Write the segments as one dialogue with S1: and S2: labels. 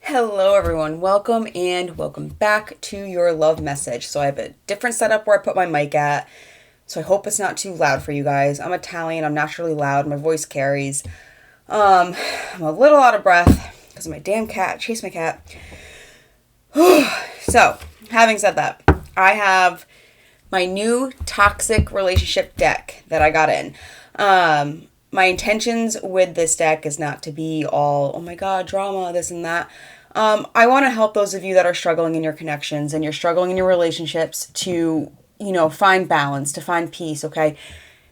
S1: Hello everyone, welcome and welcome back to your love message. So I have a different setup where I put my mic at. So I hope it's not too loud for you guys. I'm Italian, I'm naturally loud, my voice carries. I'm a little out of breath because of my damn cat. Chase my cat. So, having said that, I have my new toxic relationship deck that I got in. My intentions with this deck is not to be all, oh my god, drama, this and that. I want to help those of you that are struggling in your connections and you're struggling in your relationships to, find balance, to find peace, okay?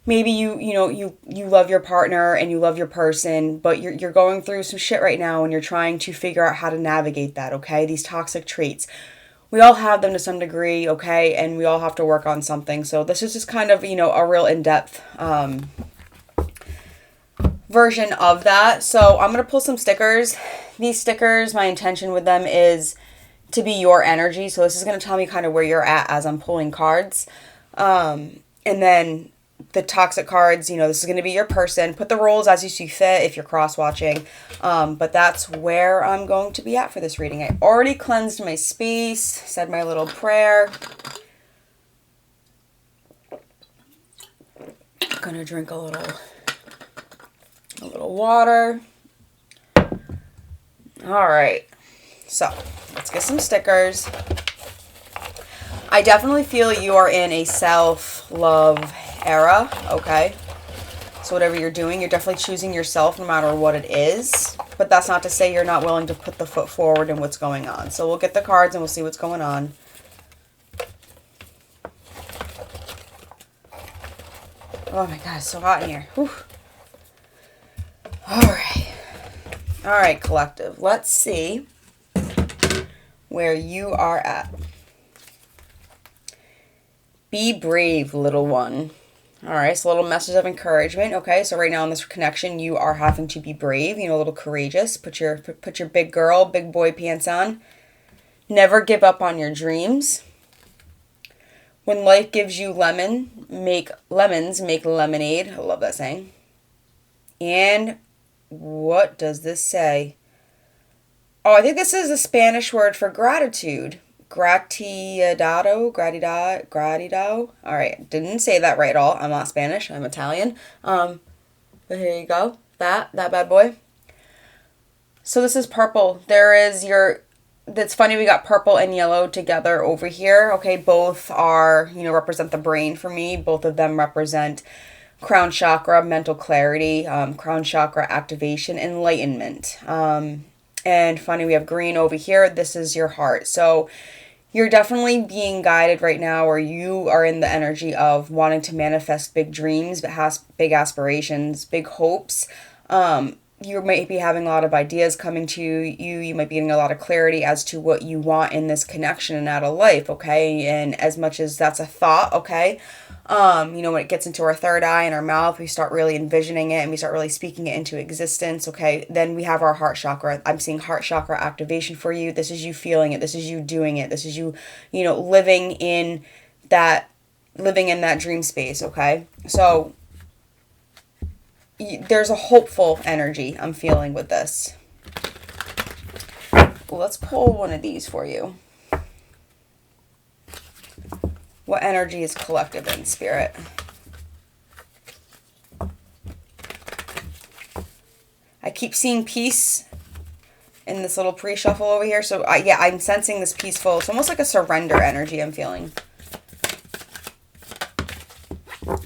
S1: Maybe you love your partner and you love your person, but you're going through some shit right now and you're trying to figure out how to navigate that, okay? These toxic traits. We all have them to some degree, okay? And we all have to work on something. So this is just kind of, a real in-depth version of that. So I'm going to pull some stickers. These stickers, my intention with them is to be your energy. So this is going to tell me kind of where you're at as I'm pulling cards. And then the toxic cards, this is going to be your person. Put the roles as you see fit if you're cross-watching. But that's where I'm going to be at for this reading. I already cleansed my space, said my little prayer. I'm going to drink a little water. All right. So let's get some stickers. I definitely feel you are in a self-love era, okay? So whatever you're doing, you're definitely choosing yourself no matter what it is. But that's not to say you're not willing to put the foot forward in what's going on. So we'll get the cards and we'll see what's going on. Oh my god, it's so hot in here. Whew. All right, collective. Let's see where you are at. Be brave, little one. All right, so a little message of encouragement. Okay, so right now in this connection, you are having to be brave, a little courageous. Put your big girl, big boy pants on. Never give up on your dreams. When life gives you lemons, make lemonade. I love that saying. And what does this say? Oh, I think this is a Spanish word for gratitude. Gratido. All right, didn't say that right at all. I'm not Spanish. I'm Italian. But here you go. That bad boy. So this is purple. That's funny, we got purple and yellow together over here. Okay, both are, represent the brain for me. Both of them represent crown chakra, mental clarity, crown chakra activation, enlightenment. And funny, we have green over here. This is your heart. So you're definitely being guided right now, or you are in the energy of wanting to manifest big dreams, but has big aspirations, big hopes. You might be having a lot of ideas coming to you. You might be getting a lot of clarity as to what you want in this connection and out of life, okay? And as much as that's a thought, okay? When it gets into our third eye and our mouth, we start really envisioning it and we start really speaking it into existence, okay? Then we have our heart chakra. I'm seeing heart chakra activation for you. This is you feeling it. This is you doing it. This is you, living in that dream space, okay? So there's a hopeful energy I'm feeling with this. Let's pull one of these for you. What energy is collective in spirit? I keep seeing peace in this little pre-shuffle over here. So I'm sensing this peaceful. It's almost like a surrender energy I'm feeling.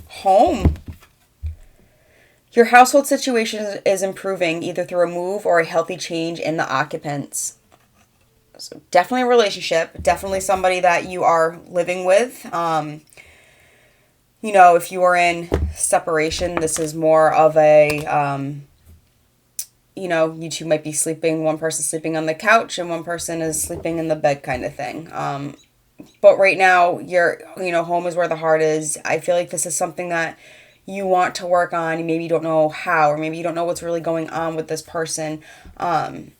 S1: Home. Your household situation is improving either through a move or a healthy change in the occupants. So definitely a relationship, definitely somebody that you are living with. If you are in separation, this is more of a, you two might be sleeping, one person sleeping on the couch and one person is sleeping in the bed kind of thing. But right now, home is where the heart is. I feel like this is something that you want to work on. Maybe you don't know how, or maybe you don't know what's really going on with this person. And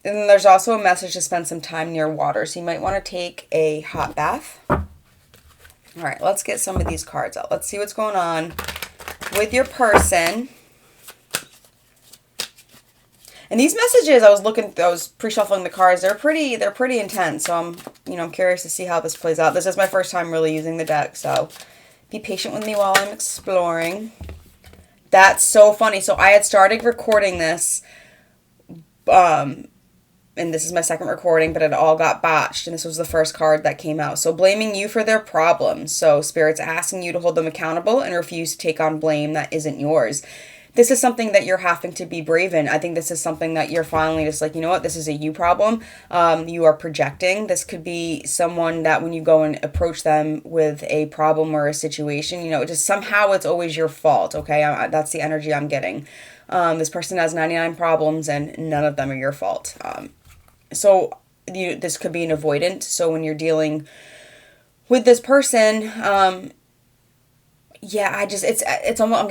S1: then there's also a message to spend some time near water. So you might want to take a hot bath. All right, let's get some of these cards out. Let's see what's going on with your person. And these messages, I was pre-shuffling the cards. They're pretty intense. So I'm curious to see how this plays out. This is my first time really using the deck, so be patient with me while I'm exploring. That's so funny. So I had started recording this, and this is my second recording, but it all got botched, and this was the first card that came out. So blaming you for their problems. So Spirit's asking you to hold them accountable and refuse to take on blame that isn't yours. This is something that you're having to be brave in. I think this is something that you're finally just like, you know what, this is a you problem. You are projecting. This could be someone that when you go and approach them with a problem or a situation, just somehow it's always your fault, okay? That's the energy I'm getting. This person has 99 problems and none of them are your fault. So this could be an avoidant. So when you're dealing with this person, it's almost,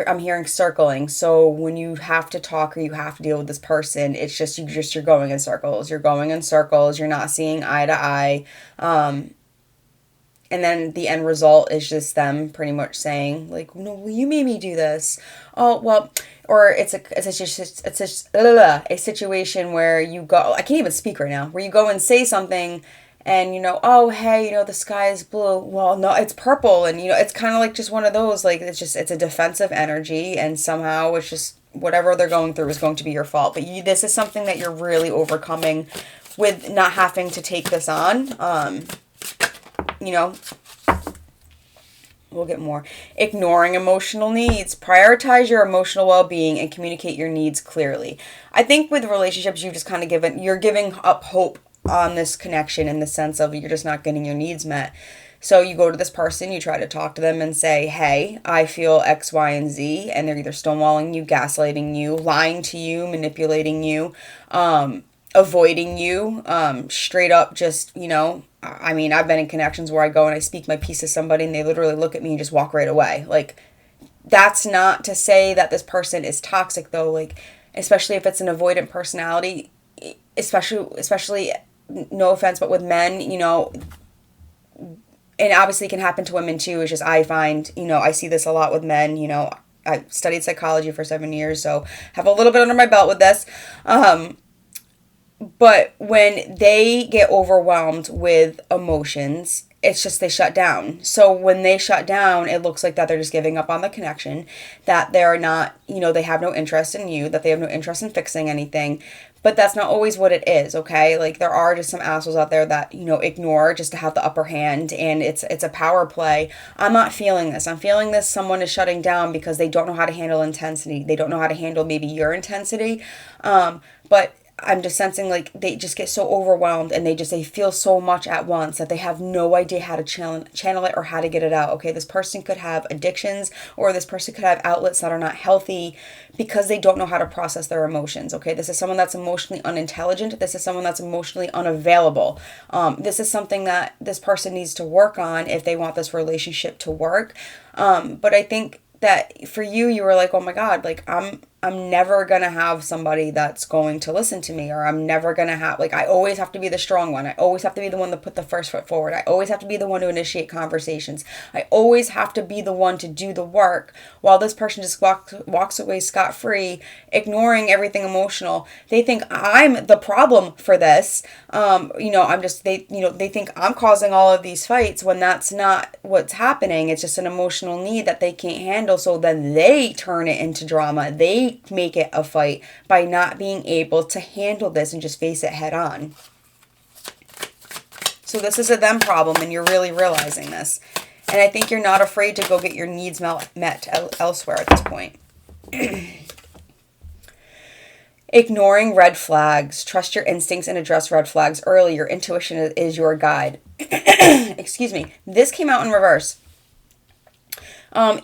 S1: I'm hearing circling. So when you have to talk or you have to deal with this person, it's just you're going in circles. You're going in circles. You're not seeing eye to eye. And then the end result is just them pretty much saying like, no, well, you made me do this. Oh, well, or it's a situation where you go, I can't even speak right now, where you go and say something and, oh, hey, the sky is blue. Well, no, it's purple. And, it's kind of like just one of those, like, it's a defensive energy. And somehow it's just whatever they're going through is going to be your fault. But this is something that you're really overcoming with not having to take this on. We'll get more. Ignoring emotional needs. Prioritize your emotional well-being and communicate your needs clearly. I think with relationships, you've just kind of you're giving up hope on this connection in the sense of you're just not getting your needs met. So you go to this person, you try to talk to them and say, hey, I feel X, Y, and Z, and they're either stonewalling you, gaslighting you, lying to you, manipulating you, avoiding you, straight up just, I've been in connections where I go and I speak my piece to somebody and they literally look at me and just walk right away. Like, that's not to say that this person is toxic though, like, especially if it's an avoidant personality, especially no offense, but with men, and obviously it can happen to women too. It's just, I find, I see this a lot with men, I studied psychology for 7 years, so have a little bit under my belt with this. But when they get overwhelmed with emotions, it's just they shut down. So when they shut down, it looks like that they're just giving up on the connection, that they're not, they have no interest in you, that they have no interest in fixing anything. But that's not always what it is, okay? Like, there are just some assholes out there that, ignore just to have the upper hand, and it's a power play. I'm not feeling this. I'm feeling this someone is shutting down because they don't know how to handle intensity. They don't know how to handle maybe your intensity. But I'm just sensing like they just get so overwhelmed and they feel so much at once that they have no idea how to channel it or how to get it out. Okay, this person could have addictions, or this person could have outlets that are not healthy because they don't know how to process their emotions. Okay, this is someone that's emotionally unintelligent. This is someone that's emotionally unavailable. This is something that this person needs to work on if they want this relationship to work. But I think that for you were like, oh my God, like I'm never gonna have somebody that's going to listen to me, or I'm never gonna have, like, I always have to be the strong one. I always have to be the one to put the first foot forward. I always have to be the one to initiate conversations. I always have to be the one to do the work, while this person just walks away scot-free, ignoring everything emotional. They think I'm the problem for this. They think I'm causing all of these fights when that's not what's happening. It's just an emotional need that they can't handle. So then they turn it into drama. They make it a fight by not being able to handle this and just face it head on. So this is a them problem, and you're really realizing this. And I think you're not afraid to go get your needs met elsewhere at this point. Ignoring red flags. Trust your instincts and address red flags early. Your intuition is your guide. Excuse me. This came out in reverse.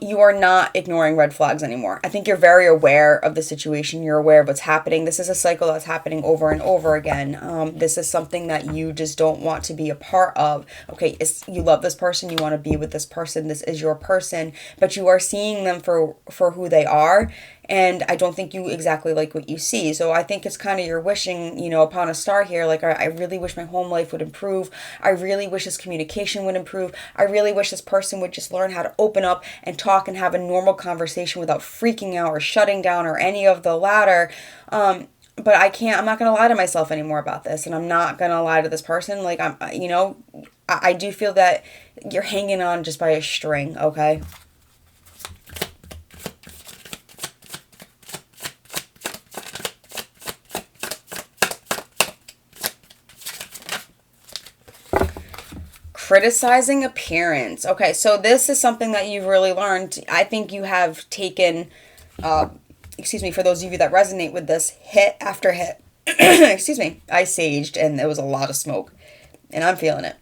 S1: You are not ignoring red flags anymore. I think you're very aware of the situation. You're aware of what's happening. This is a cycle that's happening over and over again. This is something that you just don't want to be a part of. Okay, you love this person. You want to be with this person. This is your person. But you are seeing them for who they are. And I don't think you exactly like what you see. So I think it's kind of you're wishing, upon a star here, like, I really wish my home life would improve. I really wish this communication would improve. I really wish this person would just learn how to open up and talk and have a normal conversation without freaking out or shutting down or any of the latter. but I'm not going to lie to myself anymore about this. And I'm not going to lie to this person. Like, I do feel that you're hanging on just by a string, okay? Criticizing appearance. Okay, so this is something that you've really learned. I think you have taken, excuse me, for those of you that resonate with this, hit after hit. Excuse me. I saged and there was a lot of smoke, and I'm feeling it.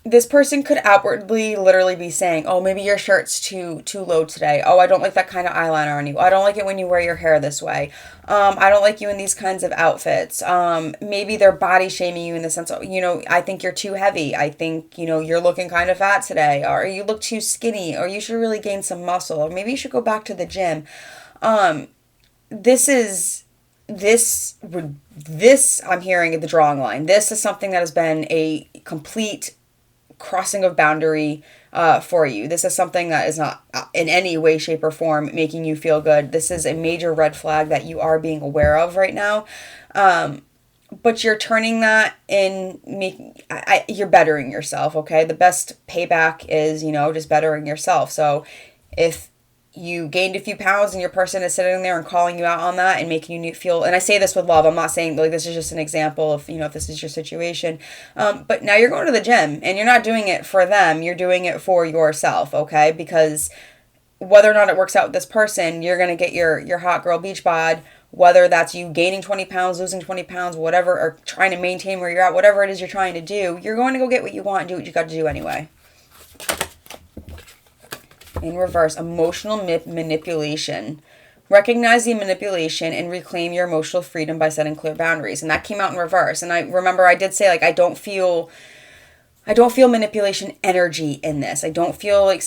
S1: This person could outwardly literally be saying, oh, maybe your shirt's too low today. Oh, I don't like that kind of eyeliner on you. I don't like it when you wear your hair this way. I don't like you in these kinds of outfits. Maybe they're body shaming you in the sense of, I think you're too heavy. I think, you're looking kind of fat today. Or you look too skinny. Or you should really gain some muscle. Or maybe you should go back to the gym. This I'm hearing at the drawing line. This is something that has been a complete crossing of boundary for you. This is something that is not in any way, shape, or form making you feel good. This is a major red flag that you are being aware of right now. But you're turning that in, you're bettering yourself, okay? The best payback is, just bettering yourself. So if you gained a few pounds and your person is sitting there and calling you out on that and making you feel, and I say this with love, I'm not saying like this is just an example of, if this is your situation, but now you're going to the gym and you're not doing it for them, you're doing it for yourself, okay? Because whether or not it works out with this person, you're going to get your hot girl beach bod, whether that's you gaining 20 pounds, losing 20 pounds, whatever, or trying to maintain where you're at, whatever it is you're trying to do, you're going to go get what you want and do what you got to do anyway. In reverse, emotional manipulation. Recognize the manipulation and reclaim your emotional freedom by setting clear boundaries. And that came out in reverse. And I remember I did say, like, I don't feel manipulation energy in this. I don't feel like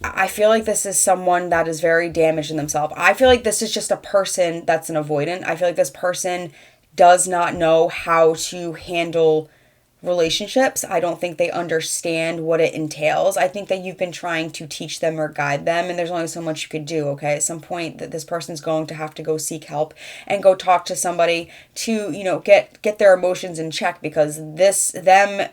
S1: I feel like this is someone that is very damaged in themselves. I feel like this is just a person that's an avoidant. I feel like this person does not know how to handle relationships. I don't think they understand what it entails. I think that you've been trying to teach them or guide them, and there's only so much you could do, okay? At some point that this person's going to have to go seek help and go talk to somebody to, get their emotions in check, because them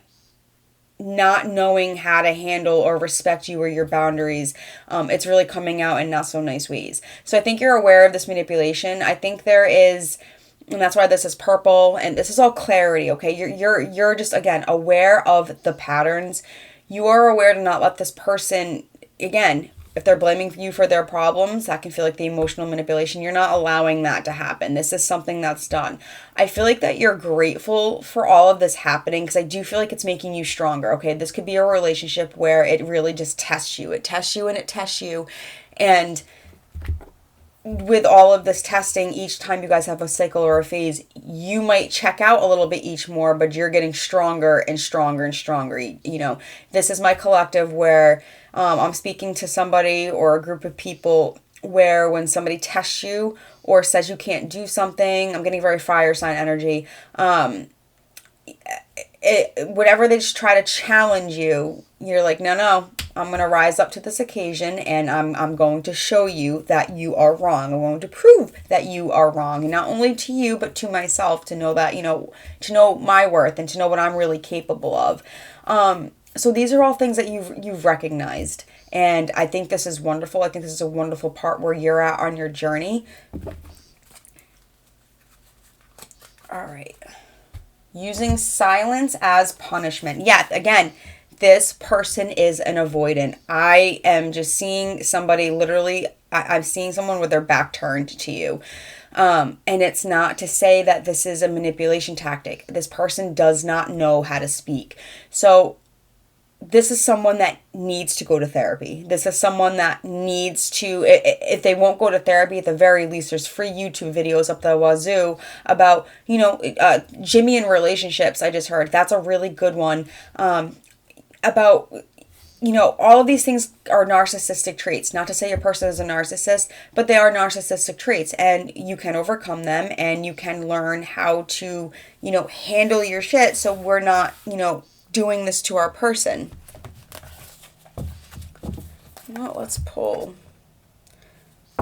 S1: not knowing how to handle or respect you or your boundaries, it's really coming out in not so nice ways. So I think you're aware of this manipulation. I think there is, and that's why this is purple, and this is all clarity, okay? You're just, again, aware of the patterns. You are aware to not let this person, again, if they're blaming you for their problems, that can feel like the emotional manipulation. You're not allowing that to happen. This is something that's done. I feel like that you're grateful for all of this happening, because I do feel like it's making you stronger, okay? This could be a relationship where it really just tests you. It tests you and it tests you. And with all of this testing, each time you guys have a cycle or a phase, you might check out a little bit each more, but you're getting stronger and stronger and stronger. This is my collective where I'm speaking to somebody or a group of people where when somebody tests you or says you can't do something, I'm getting very fire sign energy. Whenever they just try to challenge you, you're like, no, I'm going to rise up to this occasion, and I'm going to show you that you are wrong. I'm going to prove that you are wrong, and not only to you, but to myself, to know that, to know my worth and to know what I'm really capable of. So these are all things that you've recognized, and I think this is wonderful. I think this is a wonderful part where you're at on your journey. All right. Using silence as punishment. Yeah, again, this person is an avoidant. I am just seeing somebody literally, I'm seeing someone with their back turned to you. And it's not to say that this is a manipulation tactic. This person does not know how to speak. So this is someone that needs to go to therapy. This is someone that needs to, if they won't go to therapy, at the very least, there's free YouTube videos up the wazoo about, Jimmy in relationships. I just heard that's a really good one. About, all of these things are narcissistic traits. Not to say your person is a narcissist, but they are narcissistic traits, and you can overcome them, and you can learn how to, handle your shit, so we're not, doing this to our person. Well, let's pull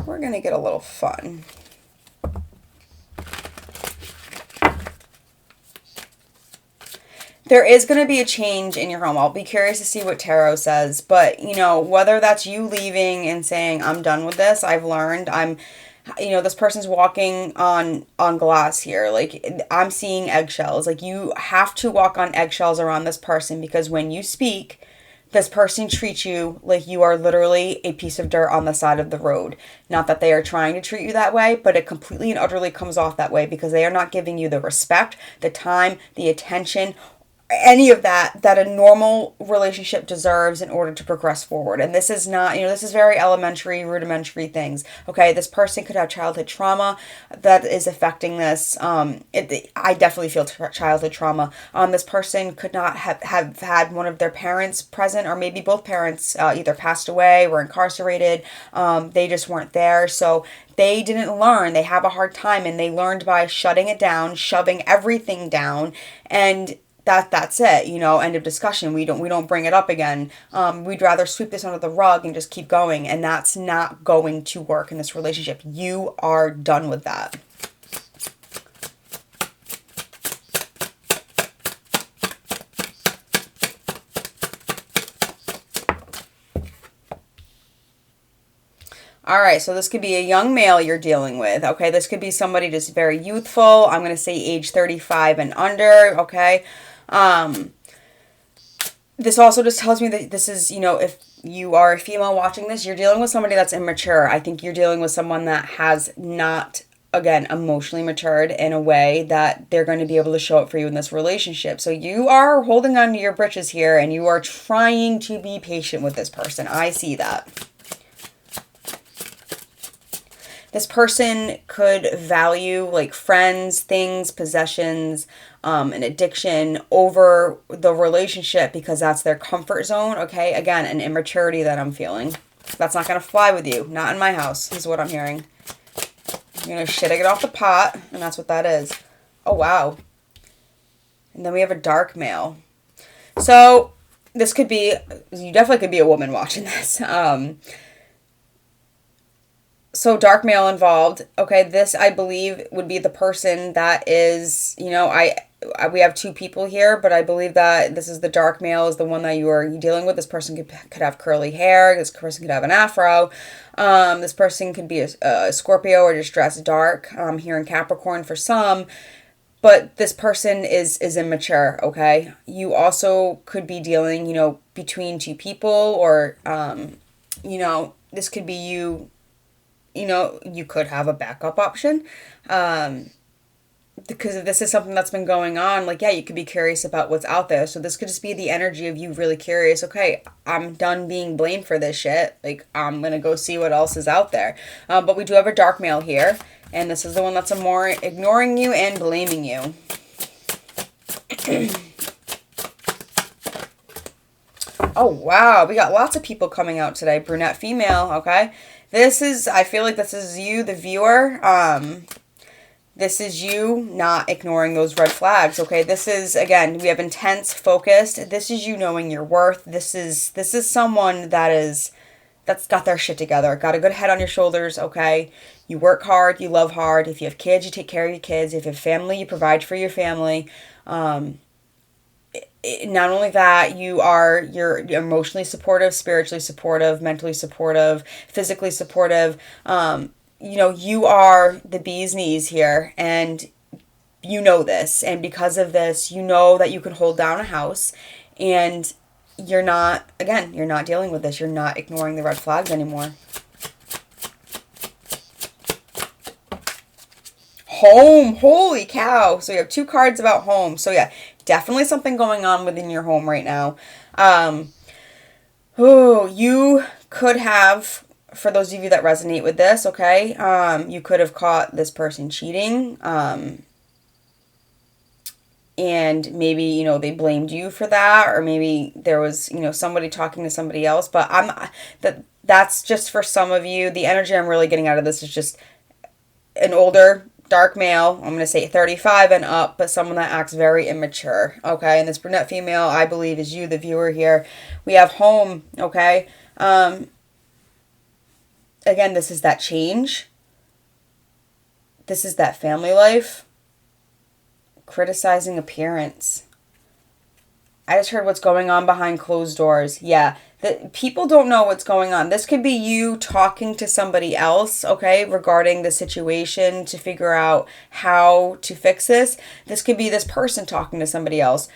S1: we're going to get a little fun. There is going to be a change in your home. I'll be curious to see what tarot says, but you know, whether that's you leaving and saying I'm done with this, I've learned, this person's walking on glass here. Like, I'm seeing eggshells. Like, you have to walk on eggshells around this person, because when you speak, this person treats you like you are literally a piece of dirt on the side of the road. Not that they are trying to treat you that way, but it completely and utterly comes off that way, because they are not giving you the respect, the time, the attention, any of that a normal relationship deserves in order to progress forward. And this is not, this is very elementary, rudimentary things. Okay, this person could have childhood trauma that is affecting this. I definitely feel childhood trauma. This person could not have had one of their parents present, or maybe both parents either passed away, were incarcerated. They just weren't there, so they didn't learn. They have a hard time, and they learned by shutting it down, shoving everything down, and that's it, end of discussion. We don't bring it up again. We'd rather sweep this under the rug and just keep going, and that's not going to work in this relationship. You are done with that. All right, so this could be a young male you're dealing with, okay? This could be somebody just very youthful. I'm going to say age 35 and under, okay? This also just tells me that this is, if you are a female watching this, you're dealing with somebody that's immature. I think you're dealing with someone that has not, again, emotionally matured in a way that they're going to be able to show up for you in this relationship. So you are holding on to your britches here, and you are trying to be patient with this person. I see that. This person could value like friends, things, possessions, an addiction over the relationship, because that's their comfort zone. Okay, again, an immaturity that I'm feeling. That's not going to fly with you. Not in my house, is what I'm hearing. You're going to shit it off the pot, and that's what that is. Oh, wow. And then we have a dark male. So this could be, you definitely could be a woman watching this. So dark male involved. Okay, this I believe would be the person that is, we have two people here, but I believe that this is the dark male is the one that you are dealing with. This person could have curly hair. This person could have an afro. This person could be a Scorpio or just dressed dark. Here in Capricorn for some. But this person is immature, okay? You also could be dealing, between two people, or, this could be you. You could have a backup option. Because if this is something that's been going on, like, yeah, you could be curious about what's out there. So this could just be the energy of you really curious. Okay, I'm done being blamed for this shit. Like, I'm going to go see what else is out there. But we do have a dark male here. And this is the one that's more ignoring you and blaming you. Oh, wow. We got lots of people coming out today. Brunette female, okay? I feel like this is you, the viewer. This is you not ignoring those red flags, okay? This is, again, we have intense, focused. This is you knowing your worth. This is someone that's got their shit together, got a good head on your shoulders, okay? You work hard, you love hard. If you have kids, you take care of your kids. If you have family, you provide for your family. Not only that, you're emotionally supportive, spiritually supportive, mentally supportive, physically supportive. You are the bee's knees here, and you know this. And because of this, you know that you can hold down a house, and you're not dealing with this. You're not ignoring the red flags anymore. Home. Holy cow. So you have two cards about home. So yeah, definitely something going on within your home right now. You could have, for those of you that resonate with this, okay, you could have caught this person cheating. And maybe, they blamed you for that, or maybe there was, somebody talking to somebody else. But that's just for some of you. The energy I'm really getting out of this is just an older dark male, I'm going to say 35 and up, but someone that acts very immature, okay? And this brunette female, I believe, is you, the viewer here. We have home, okay? again, this is that change. This is that family life. Criticizing appearance. I just heard what's going on behind closed doors. Yeah, people don't know what's going on. This could be you talking to somebody else, okay, regarding the situation to figure out how to fix this. This could be this person talking to somebody else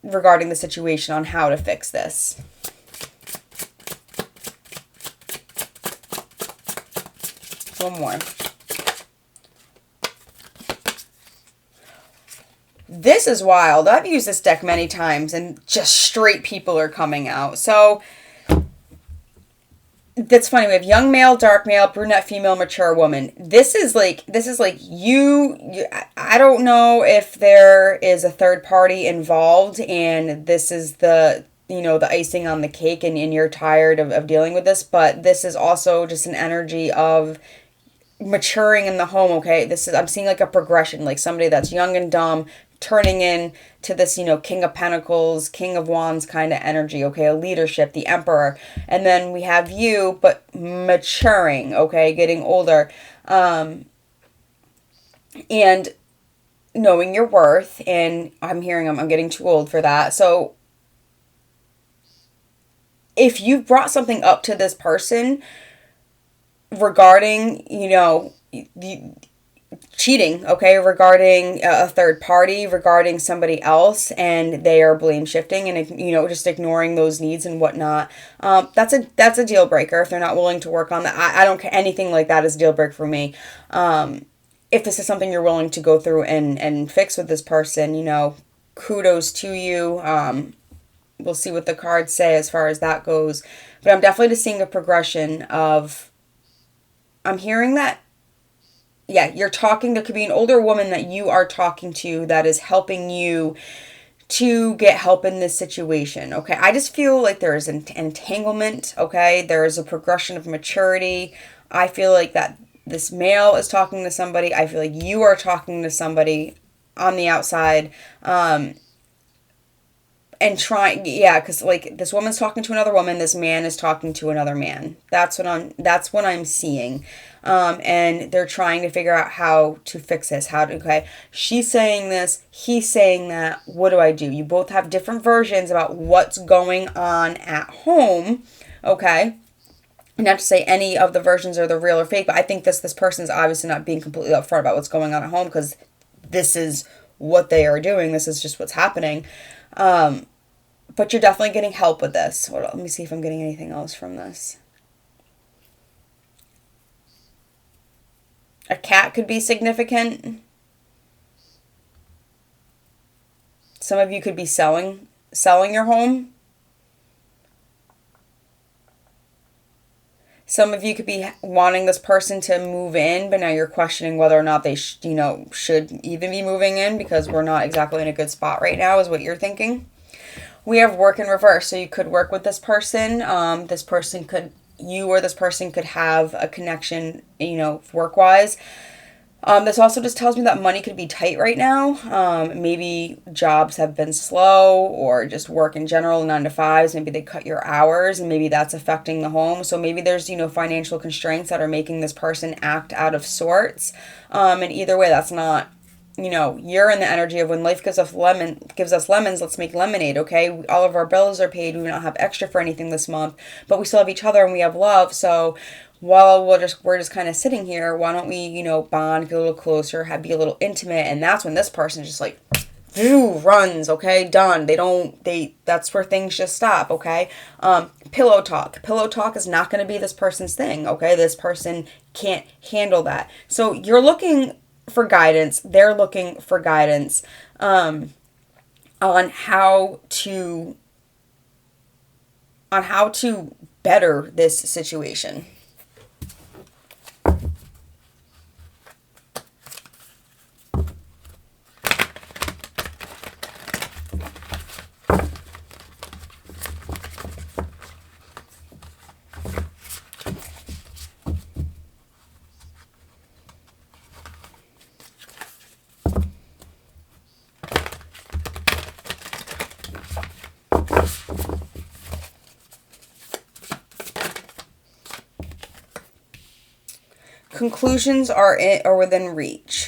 S1: regarding the situation on how to fix this. One more. This is wild. I've used this deck many times and just straight people are coming out. So that's funny. We have young male, dark male, brunette female, mature woman. This is like you I don't know if there is a third party involved and this is the the icing on the cake and you're tired of dealing with this, but this is also just an energy of maturing in the home, okay? I'm seeing like a progression, like somebody that's young and dumb turning in to this, King of Pentacles, King of Wands kind of energy, okay? A leadership, the Emperor. And then we have you, but maturing, okay? Getting older. And knowing your worth. And I'm getting too old for that. So if you've brought something up to this person regarding, cheating, okay, regarding a third party, regarding somebody else, and they are blame shifting and just ignoring those needs and whatnot, that's a deal breaker if they're not willing to work on that. I don't care. Anything like that is a deal breaker for me. If this is something you're willing to go through and fix with this person, kudos to you. We'll see what the cards say as far as that goes, but I'm definitely just seeing a progression of, I'm hearing that, yeah, there could be an older woman that you are talking to that is helping you to get help in this situation, okay? I just feel like there is an entanglement, okay? There is a progression of maturity. I feel like that this male is talking to somebody. I feel like you are talking to somebody on the outside, and trying, yeah, because like this woman's talking to another woman, this man is talking to another man. That's what I'm seeing. And they're trying to figure out how to fix this. Okay, she's saying this, he's saying that. What do I do? You both have different versions about what's going on at home. Okay. Not to say any of the versions are the real or fake, but I think this person is obviously not being completely upfront about what's going on at home because this is what they are doing. This is just what's happening. But you're definitely getting help with this. Hold on, let me see if I'm getting anything else from this. A cat could be significant. Some of you could be selling your home. Some of you could be wanting this person to move in, but now you're questioning whether or not they should even be moving in because we're not exactly in a good spot right now, is what you're thinking. We have work in reverse, so you could work with this person. This person could have a connection, work-wise. This also just tells me that money could be tight right now. Maybe jobs have been slow or just work in general, 9 to 5s. Maybe they cut your hours and maybe that's affecting the home. So maybe there's, financial constraints that are making this person act out of sorts. And either way, that's not, you're in the energy of when life gives us lemons, let's make lemonade, okay? All of our bills are paid. We don't have extra for anything this month, but we still have each other and we have love. So while we're just kind of sitting here, why don't we, bond, get a little closer, be a little intimate, and that's when this person just like, runs, okay, done. That's where things just stop, okay? Pillow talk. Pillow talk is not going to be this person's thing, okay? This person can't handle that. So you're looking for guidance. They're looking for guidance, on how to better this situation. Conclusions are within reach.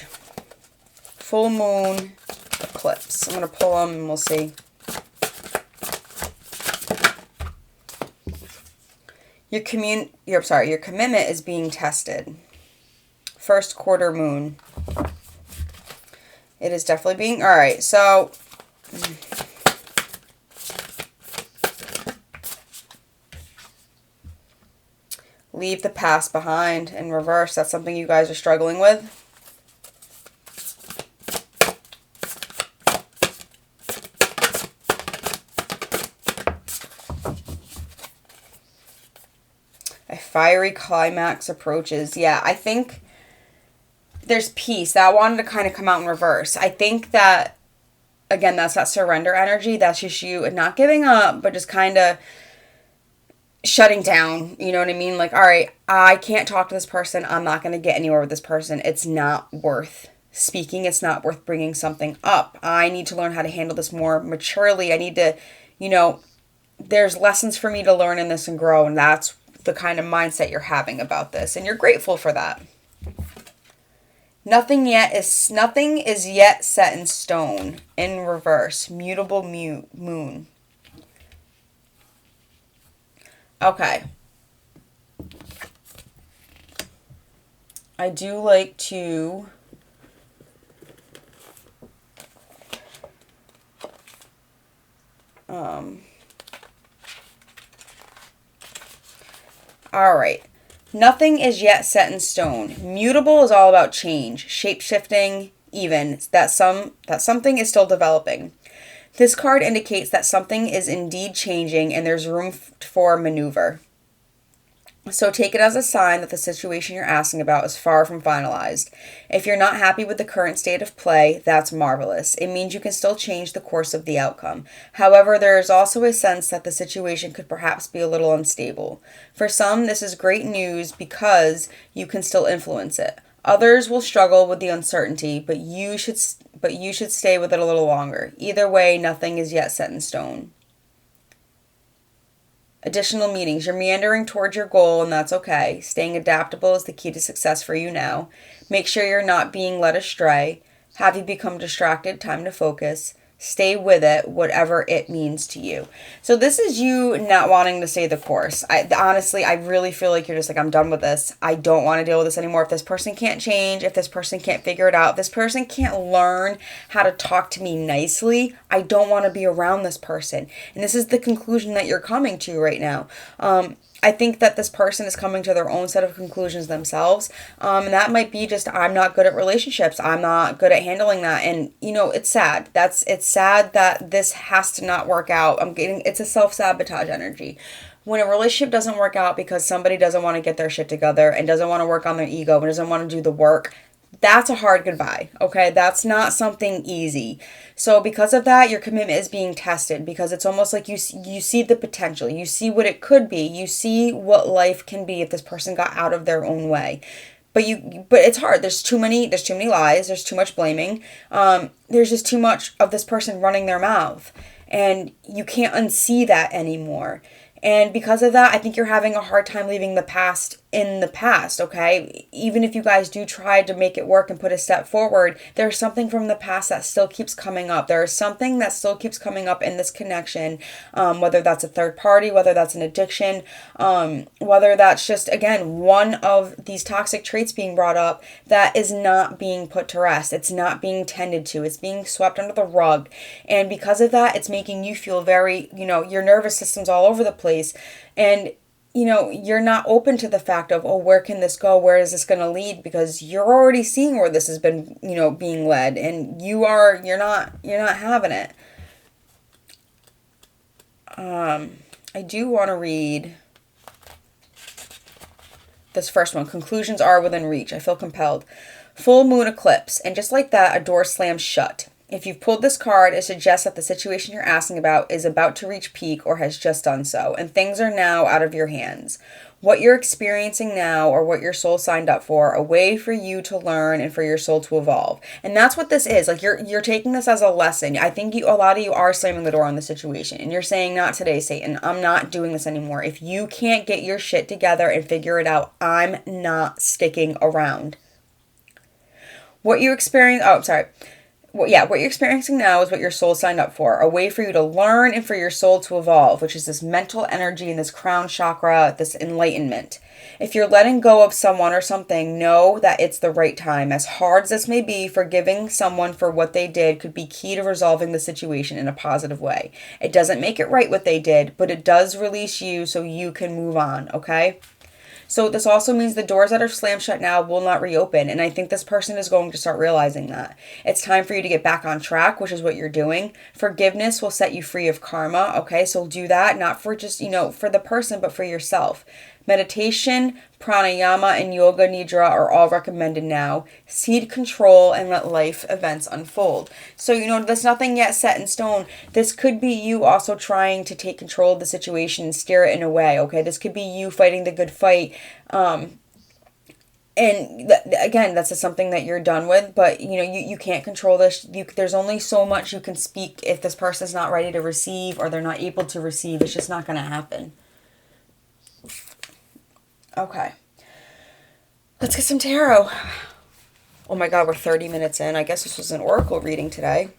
S1: Full moon eclipse. I'm going to pull them and we'll see. Your commitment is being tested. First quarter moon. It is definitely being, all right, so leave the past behind in reverse. That's something you guys are struggling with. A fiery climax approaches. Yeah, I think there's peace. That wanted to kind of come out in reverse. I think that, again, that's that surrender energy. That's just you not giving up, but just kind of shutting down. You know what I mean? Like, all right, I can't talk to this person. I'm not going to get anywhere with this person. It's not worth speaking. It's not worth bringing something up. I need to learn how to handle this more maturely. I need to, there's lessons for me to learn in this and grow. And that's the kind of mindset you're having about this. And you're grateful for that. Nothing is yet set in stone. In reverse. Mutable moon. Okay. I do like to all right. Nothing is yet set in stone. Mutable is all about change, shape-shifting, even that something is still developing. This card indicates that something is indeed changing and there's room for maneuver. So take it as a sign that the situation you're asking about is far from finalized. If you're not happy with the current state of play, that's marvelous. It means you can still change the course of the outcome. However, there is also a sense that the situation could perhaps be a little unstable. For some, this is great news because you can still influence it. Others will struggle with the uncertainty, but you should stay with it a little longer. Either way, nothing is yet set in stone. Additional meanings. You're meandering towards your goal, and that's okay. Staying adaptable is the key to success for you now. Make sure you're not being led astray. Have you become distracted? Time to focus. Stay with it, whatever it means to you. So this is you not wanting to stay the course. Honestly, I really feel like you're just like, I'm done with this. I don't want to deal with this anymore. If this person can't change, if this person can't figure it out, if this person can't learn how to talk to me nicely, I don't want to be around this person. And this is the conclusion that you're coming to right now. I think that this person is coming to their own set of conclusions themselves. And that might be just, I'm not good at relationships. I'm not good at handling that. And, it's sad. It's sad that this has to not work out. It's a self-sabotage energy. When a relationship doesn't work out because somebody doesn't want to get their shit together and doesn't want to work on their ego and doesn't want to do the work, that's a hard goodbye, okay? That's not something easy. So because of that, your commitment is being tested because it's almost like you see the potential. You see what it could be. You see what life can be if this person got out of their own way. But it's hard. There's too many lies. There's too much blaming. There's just too much of this person running their mouth. And you can't unsee that anymore. And because of that, I think you're having a hard time leaving the past in the past, okay? Even if you guys do try to make it work and put a step forward, there's something from the past that still keeps coming up. There is something that still keeps coming up in this connection, whether that's a third party, whether that's an addiction, whether that's just, again, one of these toxic traits being brought up that is not being put to rest. It's not being tended to. It's being swept under the rug. And because of that, it's making you feel very, your nervous system's all over the place. And you're not open to the fact of, where can this go? Where is this going to lead? Because you're already seeing where this has been, being led, and you're not having it. I do want to read this first one. Conclusions are within reach. I feel compelled. Full moon eclipse. And just like that, a door slams shut. If you've pulled this card, it suggests that the situation you're asking about is about to reach peak or has just done so, and things are now out of your hands. What you're experiencing now, or what your soul signed up for, a way for you to learn and for your soul to evolve. And that's what this is. Like, you're taking this as a lesson. I think a lot of you are slamming the door on the situation, and you're saying, not today, Satan. I'm not doing this anymore. If you can't get your shit together and figure it out, I'm not sticking around. What you experience, what you're experiencing now is what your soul signed up for, a way for you to learn and for your soul to evolve, which is this mental energy and this crown chakra, this enlightenment. If you're letting go of someone or something, know that it's the right time. As hard as this may be, forgiving someone for what they did could be key to resolving the situation in a positive way. It doesn't make it right what they did, but it does release you so you can move on, okay? So this also means the doors that are slammed shut now will not reopen. And I think this person is going to start realizing that. It's time for you to get back on track, which is what you're doing. Forgiveness will set you free of karma. Okay, so do that, not for just, for the person, but for yourself. Meditation, pranayama, and yoga nidra are all recommended now. Cede control and let life events unfold. So, there's nothing yet set in stone. This could be you also trying to take control of the situation and steer it in a way, okay? This could be you fighting the good fight. And again, that's just something that you're done with, but you can't control this. There's only so much you can speak if this person's not ready to receive or they're not able to receive. It's just not going to happen. Okay. Let's get some tarot. Oh my God, we're 30 minutes in. I guess this was an oracle reading today.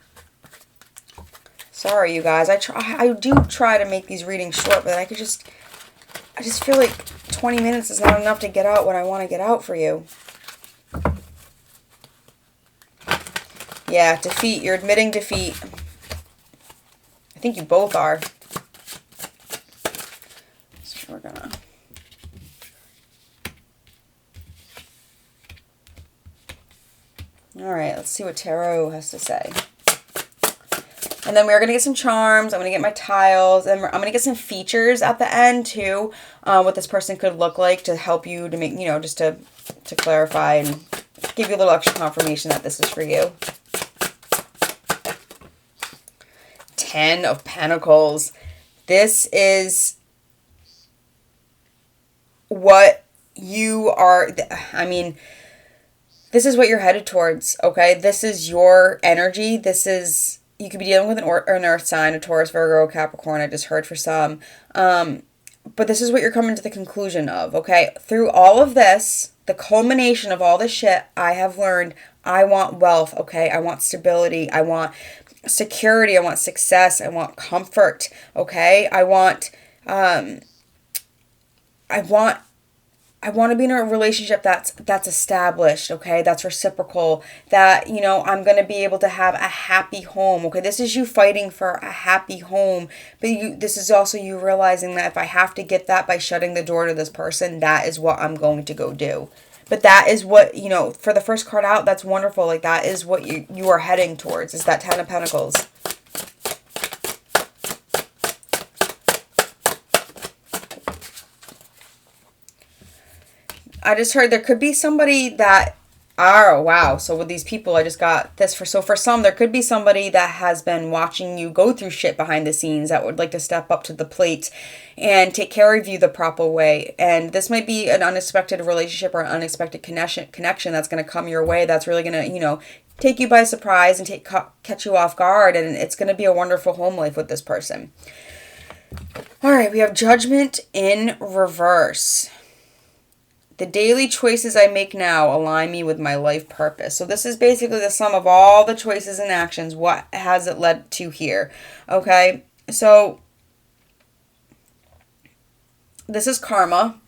S1: Sorry, you guys. I do try to make these readings short, but I just feel like 20 minutes is not enough to get out what I want to get out for you. Yeah, defeat. You're admitting defeat. I think you both are. So we're gonna... All right, let's see what tarot has to say. And then we're going to get some charms. I'm going to get my tiles. And I'm going to get some features at the end, too. What this person could look like to help you to make, just to clarify and give you a little extra confirmation that this is for you. 10 of Pentacles. This is what you are... This is what you're headed towards, okay? This is your energy. This is, you could be dealing with an earth sign, a Taurus, Virgo, Capricorn, I just heard for some. But this is what you're coming to the conclusion of, okay? Through all of this, the culmination of all this shit, I have learned I want wealth, okay? I want stability. I want security. I want success. I want comfort, okay? I want to be in a relationship that's established, okay? That's reciprocal, that, I'm going to be able to have a happy home, okay? This is you fighting for a happy home, but this is also you realizing that if I have to get that by shutting the door to this person, that is what I'm going to go do. But that is what, for the first card out, that's wonderful. Like, that is what you are heading towards, is that 10 of Pentacles. I just heard there could be somebody that, oh wow, so with these people I just got this for some there could be somebody that has been watching you go through shit behind the scenes that would like to step up to the plate and take care of you the proper way. And this might be an unexpected relationship or an unexpected connection that's going to come your way, that's really going to, take you by surprise and catch you off guard, and it's going to be a wonderful home life with this person. All right, we have Judgment in reverse. The daily choices I make now align me with my life purpose. So this is basically the sum of all the choices and actions. What has it led to here? Okay, so this is karma.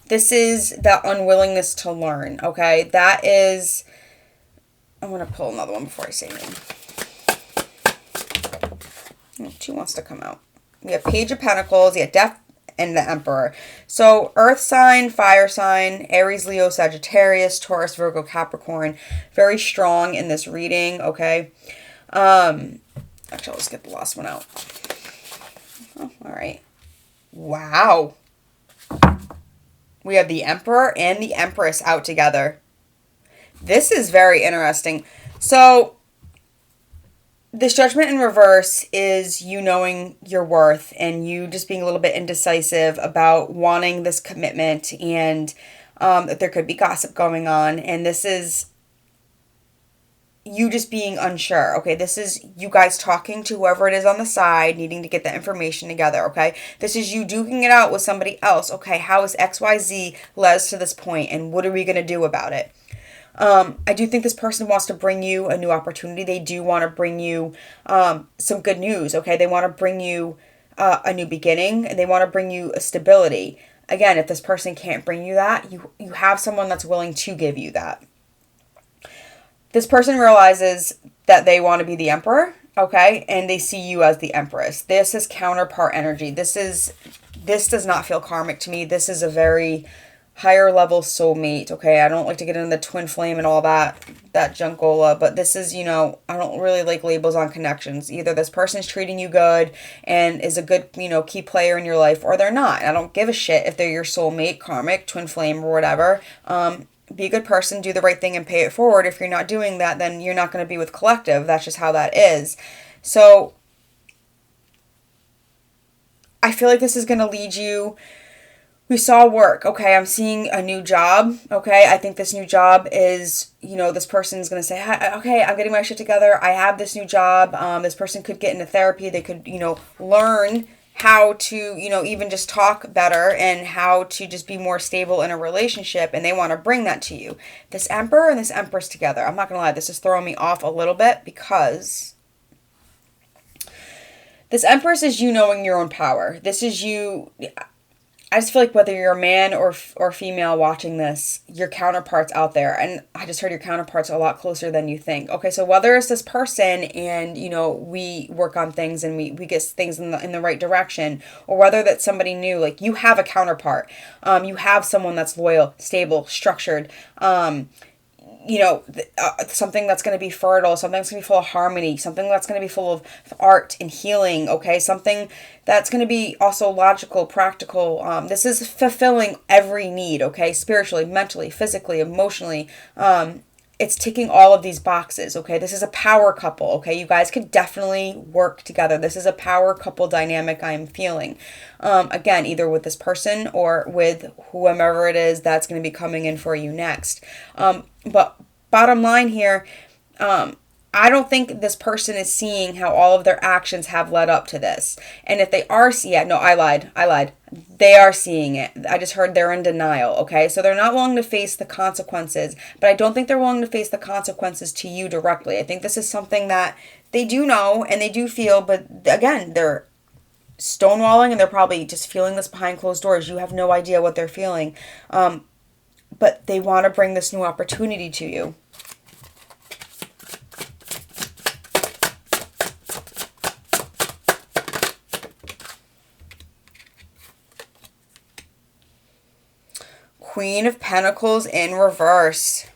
S1: This is that unwillingness to learn, okay? That is... I'm going to pull another one before I say anything. Two wants to come out. We have Page of Pentacles. Yeah, Death and the Emperor. So Earth sign, fire sign, Aries, Leo, Sagittarius, Taurus, Virgo, Capricorn. Very strong in this reading, okay? Actually, let's get the last one out. Oh, all right. Wow. We have the Emperor and the Empress out together. This is very interesting. So This Judgment in reverse is you knowing your worth and you just being a little bit indecisive about wanting this commitment, and that there could be gossip going on. And this is you just being unsure. Okay, this is you guys talking to whoever it is on the side, needing to get the information together. Okay, this is you duking it out with somebody else. Okay, how is XYZ led us to this point, and what are we going to do about it? I do think this person wants to bring you a new opportunity. They do want to bring you some good news. Okay, they want to bring you a new beginning, and they want to bring you a stability. Again, if this person can't bring you that, you have someone that's willing to give you that. This person realizes that they want to be the emperor, okay, and they see you as the empress. This is counterpart energy. This does not feel karmic to me. This is a very higher level soulmate, okay? I don't like to get into the twin flame and all that junkola, but this is, I don't really like labels on connections. Either this person's treating you good and is a good, key player in your life, or they're not. I don't give a shit if they're your soulmate, karmic, twin flame, or whatever. Be a good person, do the right thing, and pay it forward. If you're not doing that, then you're not going to be with collective. That's just how that is. So I feel like this is going to lead you. We saw work. Okay, I'm seeing a new job. Okay, I think this new job is, this person's going to say, okay, I'm getting my shit together. I have this new job. This person could get into therapy. They could, learn how to, even just talk better and how to just be more stable in a relationship, and they want to bring that to you. This Emperor and this Empress together, I'm not going to lie, this is throwing me off a little bit, because this Empress is you knowing your own power. This is you. I just feel like whether you're a man or female watching this, your counterparts out there, and I just heard your counterparts are a lot closer than you think. Okay, so whether it's this person and, we work on things and we get things in the right direction, or whether that's somebody new, like you have a counterpart. You have someone that's loyal, stable, structured, something that's going to be fertile, something that's going to be full of harmony, something that's going to be full of art and healing, okay? Something that's going to be also logical, practical. This is fulfilling every need, okay? Spiritually, mentally, physically, emotionally. It's ticking all of these boxes, okay? This is a power couple, okay? You guys could definitely work together. This is a power couple dynamic I'm feeling. Again, either with this person or with whomever it is that's going to be coming in for you next. But bottom line here, I don't think this person is seeing how all of their actions have led up to this. And if they are, I lied. They are seeing it. I just heard they're in denial, okay? So they're not willing to face the consequences, but I don't think they're willing to face the consequences to you directly. I think this is something that they do know and they do feel, but again, they're stonewalling and they're probably just feeling this behind closed doors. You have no idea what they're feeling. But they want to bring this new opportunity to you. Queen of Pentacles in reverse.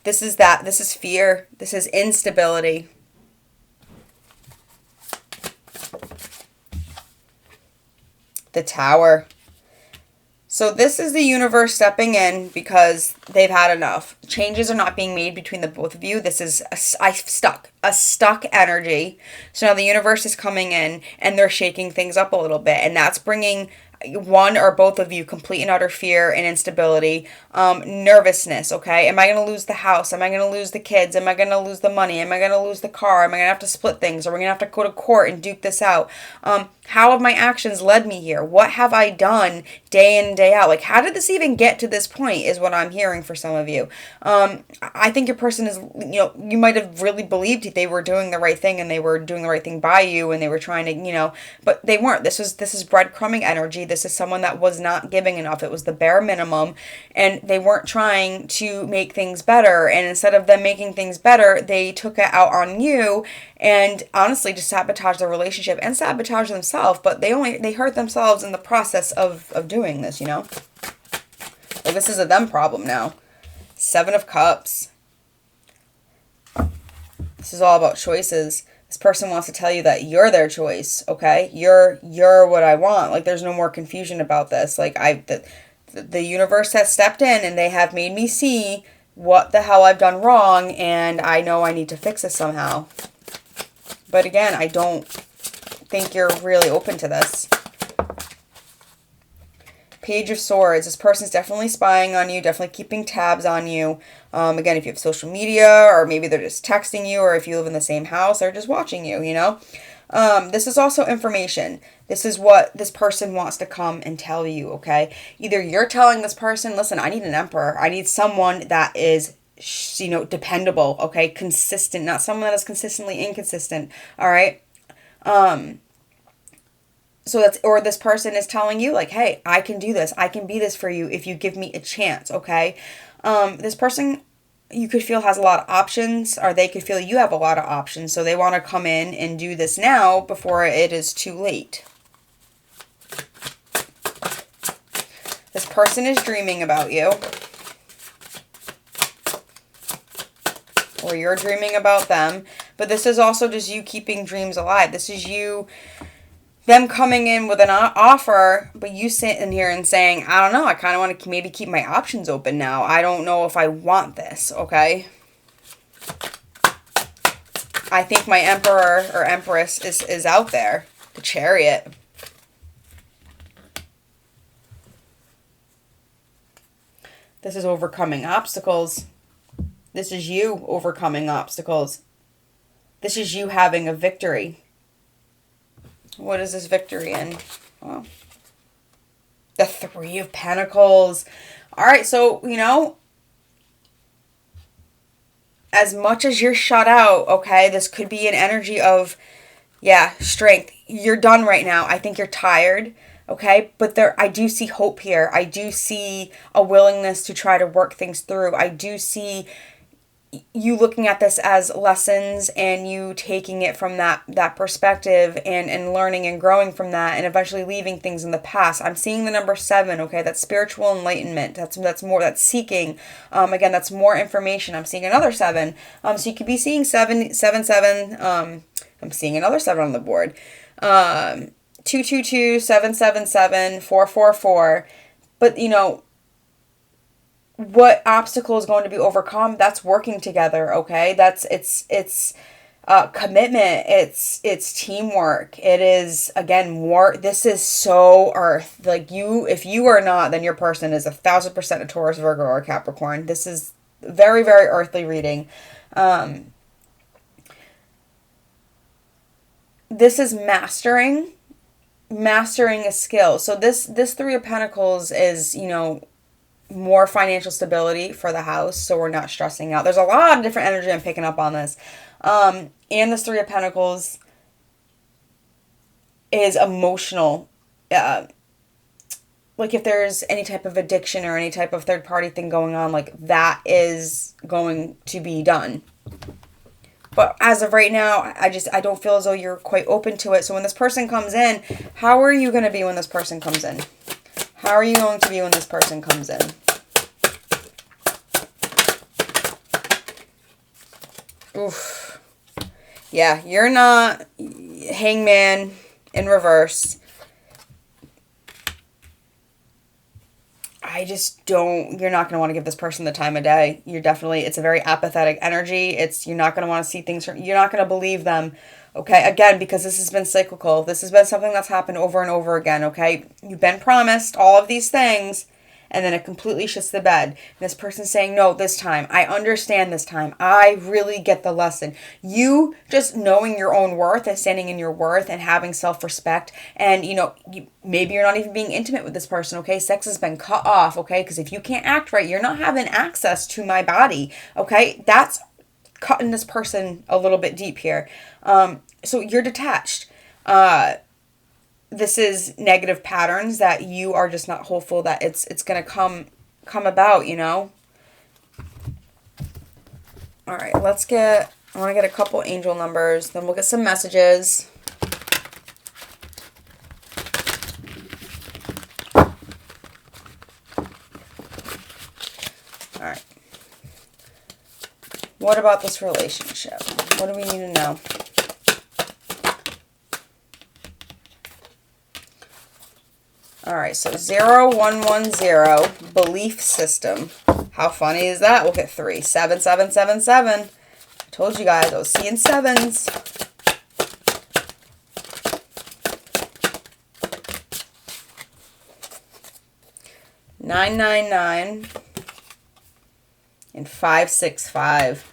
S1: This is that. This is fear. This is instability. The Tower. So this is the universe stepping in because they've had enough. Changes are not being made between the both of you. This is a stuck energy. So now the universe is coming in and they're shaking things up a little bit. And that's bringing one or both of you complete and utter fear and instability, nervousness, okay? Am I going to lose the house? Am I going to lose the kids? Am I going to lose the money? Am I going to lose the car? Am I going to have to split things? Are we going to have to go to court and duke this out? How have my actions led me here? What have I done day in and day out? Like, how did this even get to this point is what I'm hearing for some of you. I think your person is, you might have really believed they were doing the right thing and they were doing the right thing by you and they were trying to, but they weren't. This is breadcrumbing energy. This is someone that was not giving enough. It was the bare minimum and they weren't trying to make things better. And instead of them making things better, they took it out on you and honestly just sabotaged the relationship and sabotaged themselves. But they hurt themselves in the process of doing this, Like, this is a them problem now. 7 of Cups. This is all about choices. This person wants to tell you that you're their choice, okay? You're what I want. Like, there's no more confusion about this. Like, the universe has stepped in and they have made me see what the hell I've done wrong, and I know I need to fix this somehow. But again, I don't think you're really open to this. Page of Swords. This person's definitely spying on you, definitely keeping tabs on you. Again, if you have social media, or maybe they're just texting you, or if you live in the same house, they're just watching you, you know? This is also information. This is what this person wants to come and tell you, okay? Either you're telling this person, listen, I need an emperor. I need someone that is, you know, dependable, okay? Consistent, not someone that is consistently inconsistent, all right? So that's, or this person is telling you like, hey, I can do this. I can be this for you if you give me a chance, okay? This person you could feel has a lot of options, or they could feel you have a lot of options. So they want to come in and do this now before it is too late. This person is dreaming about you. Or you're dreaming about them. But this is also just you keeping dreams alive. This is you, them coming in with an offer, but you sitting here and saying, I don't know, I kind of want to maybe keep my options open now. I don't know if I want this, okay? I think my emperor or empress is out there. The Chariot. This is overcoming obstacles. This is you overcoming obstacles. This is you having a victory. What is this victory in? Well, the Three of Pentacles. All right, so, you know, as much as you're shut out, okay, this could be an energy of, yeah, strength. You're done right now. I think you're tired, okay? But I do see hope here. I do see a willingness to try to work things through. I do see you looking at this as lessons and you taking it from that perspective and learning and growing from that and eventually leaving things in the past. I'm seeing the number 7, okay? That's spiritual enlightenment. That's more, that's seeking. Again, that's more information. I'm seeing another 7. So you could be seeing 7. I'm seeing another 7 on the board. 222, 777, 444. But, you know, what obstacle is going to be overcome? That's working together, okay? It's commitment. It's teamwork. It is, again, more. This is so earth. Like if you are not, then your person is 1,000% a Taurus, Virgo, or Capricorn. This is very, very earthly reading. This is mastering a skill. So this 3 of Pentacles is, you know, more financial stability for the house, so we're not stressing out. There's a lot of different energy I'm picking up on this. And this 3 of Pentacles is emotional. Like if there's any type of addiction or any type of third party thing going on, like that is going to be done. But as of right now, I don't feel as though you're quite open to it. So when this person comes in, how are you going to be when this person comes in? How are you going to be when this person comes in? Oof. Yeah, you're not. Hangman in reverse. I just don't, you're not going to want to give this person the time of day. You're definitely, it's a very apathetic energy. You're not going to want to see things, you're not going to believe them. Okay, again, because this has been cyclical. This has been something that's happened over and over again, okay? You've been promised all of these things, and then it completely shits the bed. And this person's saying, no, this time. I understand this time. I really get the lesson. You just knowing your own worth and standing in your worth and having self-respect. And, you know, maybe you're not even being intimate with this person, okay? Sex has been cut off, okay? Because if you can't act right, you're not having access to my body, okay? That's cutting this person a little bit deep here. So you're detached. This is negative patterns that you are just not hopeful that it's going to come about, you know? All right, I want to get a couple angel numbers, then we'll get some messages. All right. What about this relationship? What do we need to know? All right, so 0110, belief system. How funny is that? Look at 3. 7, 7, 7, 7. I told you guys I was seeing 7s. Nine, 9, 9. And 5, 6, 5.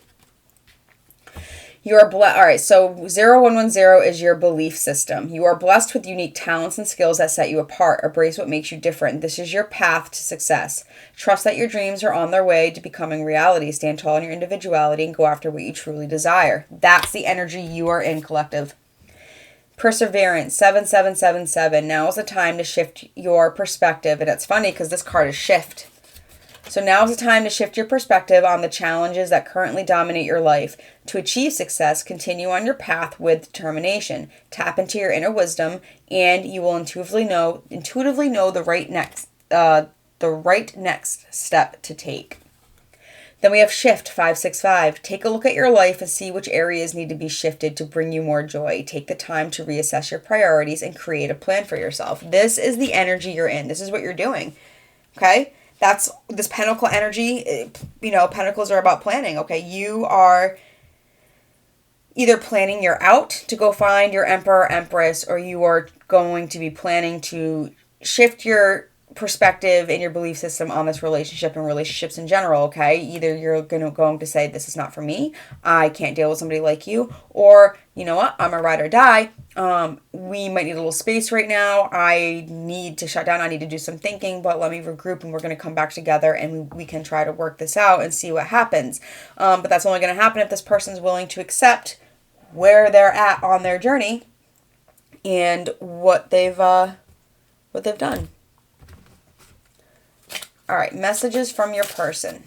S1: You are blessed. All right, so 0110 is your belief system. You are blessed with unique talents and skills that set you apart. Embrace what makes you different. This is your path to success. Trust that your dreams are on their way to becoming reality. Stand tall in your individuality and go after what you truly desire. That's the energy you are in, collective. Perseverance, 7777. Now is the time to shift your perspective. And it's funny because this card is shift. So now is the time to shift your perspective on the challenges that currently dominate your life. To achieve success, continue on your path with determination. Tap into your inner wisdom, and you will intuitively know the right next step to take. Then we have shift, 565. Take a look at your life and see which areas need to be shifted to bring you more joy. Take the time to reassess your priorities and create a plan for yourself. This is the energy you're in. This is what you're doing. Okay? That's this pentacle energy. Pentacles are about planning. Okay, you are either planning your out to go find your emperor or empress, or you are going to be planning to shift your perspective and your belief system on this relationship and relationships in general. Okay, either you're going to say, this is not for me, I can't deal with somebody like you, or you know what, I'm a ride or die. We might need a little space right now. I need to shut down. I need to do some thinking, but let me regroup and we're going to come back together and we can try to work this out and see what happens. But that's only going to happen if this person's willing to accept where they're at on their journey and what they've done. All right, messages from your person.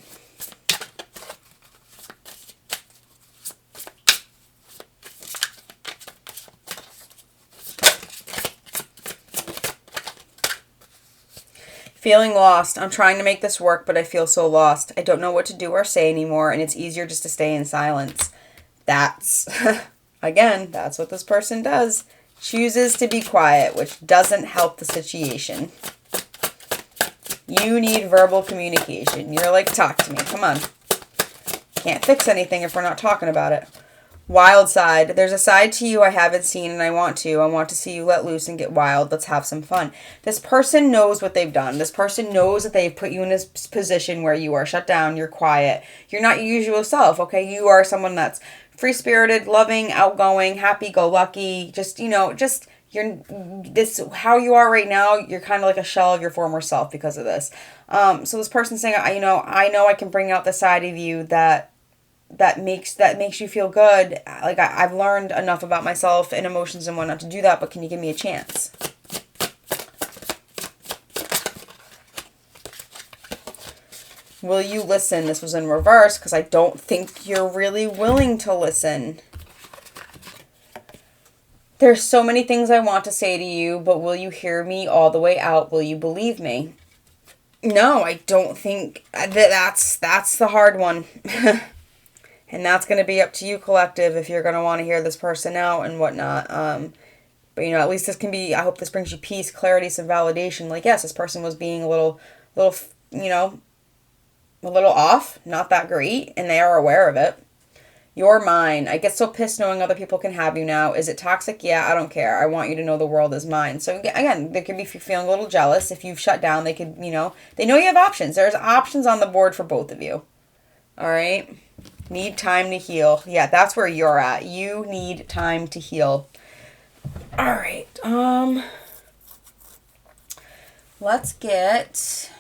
S1: Feeling lost. I'm trying to make this work, but I feel so lost. I don't know what to do or say anymore, and it's easier just to stay in silence. That's, again, that's what this person does. Chooses to be quiet, which doesn't help the situation. You need verbal communication. You're like, talk to me. Come on. Can't fix anything if we're not talking about it. Wild side. There's a side to you I haven't seen and I want to. I want to see you let loose and get wild. Let's have some fun. This person knows what they've done. This person knows that they've put you in this position where you are shut down, you're quiet. You're not your usual self, okay? You are someone that's free-spirited, loving, outgoing, happy-go-lucky. You're this how you are right now. You're kind of like a shell of your former self because of this. So this person's saying, I know I can bring out the side of you that makes you feel good. Like I've learned enough about myself and emotions and whatnot to do that, but can you give me a chance? Will you listen? This was in reverse because I don't think you're really willing to listen. There's so many things I want to say to you, but will you hear me all the way out? Will you believe me? No, I don't think that's the hard one. And that's going to be up to you, collective, if you're going to want to hear this person out and whatnot. But, at least this can be, I hope this brings you peace, clarity, some validation. Like, yes, this person was being a little off, not that great, and they are aware of it. You're mine. I get so pissed knowing other people can have you now. Is it toxic? Yeah, I don't care. I want you to know the world is mine. So again, there could be feeling a little jealous. If you've shut down, they could, they know you have options. There's options on the board for both of you. All right. Need time to heal. Yeah, that's where you're at. You need time to heal. All right. Let's get...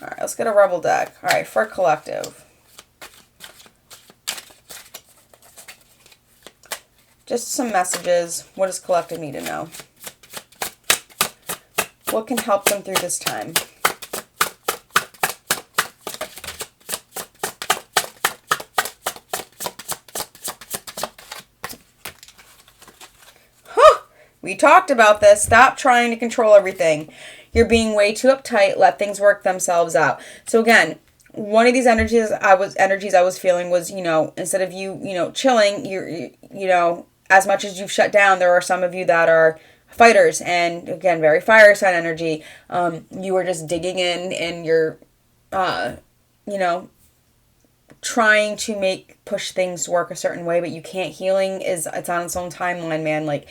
S1: All right, let's get a Rebel deck. All right, for collective. Just some messages. What does collective need to know? What can help them through this time? We talked about this. Stop trying to control everything. You're being way too uptight. Let things work themselves out. So again, one of these energies I was feeling was, instead of you, chilling, you're as much as you've shut down, there are some of you that are fighters, and again, very fire sign energy. You were just digging in, and you're, you know, trying to push things to work a certain way, but you can't. Healing it's on its own timeline, man. Like,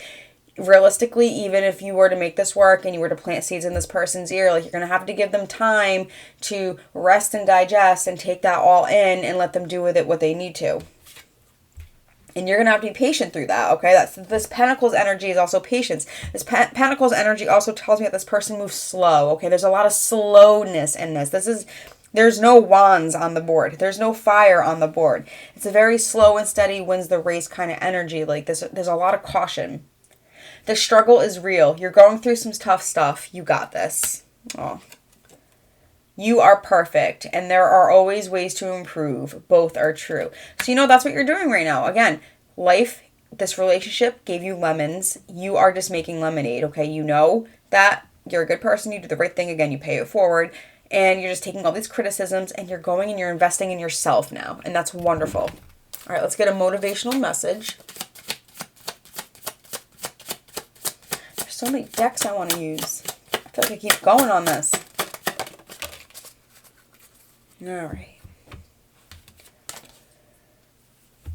S1: realistically, even if you were to make this work and you were to plant seeds in this person's ear, like, you're gonna have to give them time to rest and digest and take that all in and let them do with it what they need to. And you're gonna have to be patient through that, okay? This Pentacles energy is also patience. This Pentacles energy also tells me that this person moves slow, okay? There's a lot of slowness in this. There's no wands on the board. There's no fire on the board. It's a very slow and steady wins the race kind of energy. Like, there's a lot of caution. The struggle is real. You're going through some tough stuff. You got this. Oh. You are perfect, and there are always ways to improve. Both are true. So, that's what you're doing right now. Again, life, this relationship gave you lemons. You are just making lemonade, okay? You know that you're a good person. You do the right thing. Again, you pay it forward, and you're just taking all these criticisms, and you're going and you're investing in yourself now, and that's wonderful. All right, let's get a motivational message. There's so many decks I want to use. I feel like I keep going on this. All right.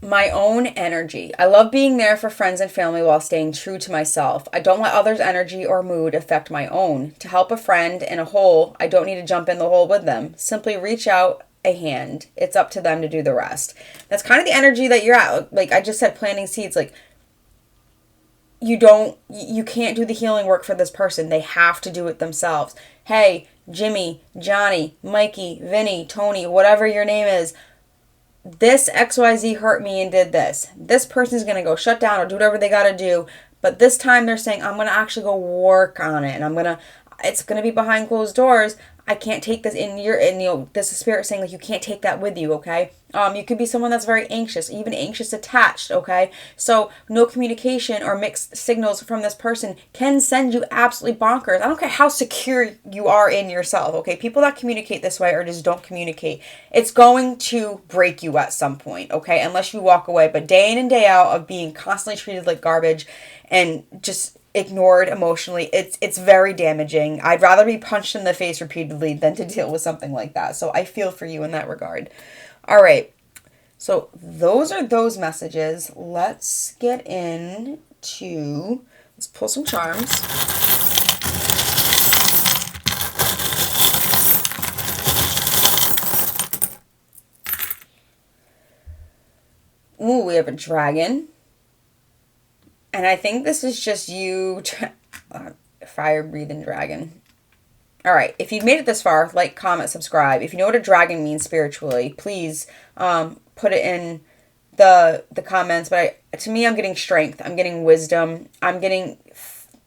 S1: My own energy. I love being there for friends and family while staying true to myself. I don't let others' energy or mood affect my own. To help a friend in a hole, I don't need to jump in the hole with them. Simply reach out a hand. It's up to them to do the rest. That's kind of the energy that you're at. Like I just said, planting seeds. Like, you can't do the healing work for this person. They have to do it themselves. Hey, Jimmy, Johnny, Mikey, Vinny, Tony, whatever your name is, this XYZ hurt me and did this. This person's going to go shut down or do whatever they got to do. But this time they're saying, I'm going to actually go work on it. And it's going to be behind closed doors. I can't take this this is spirit saying, like, you can't take that with you, okay? You could be someone that's very anxious, even anxious attached, okay? So no communication or mixed signals from this person can send you absolutely bonkers. I don't care how secure you are in yourself, okay? People that communicate this way or just don't communicate, it's going to break you at some point, okay? Unless you walk away. But day in and day out of being constantly treated like garbage and just ignored emotionally, it's very damaging. I'd rather be punched in the face repeatedly than to deal with something like that. So I feel for you in that regard. All right. So those are those messages. Let's get into, let's pull some charms. Ooh, we have a dragon. And I think this is just you, fire-breathing dragon. All right, if you've made it this far, like, comment, subscribe. If you know what a dragon means spiritually, please put it in the comments. But to me, I'm getting strength. I'm getting wisdom.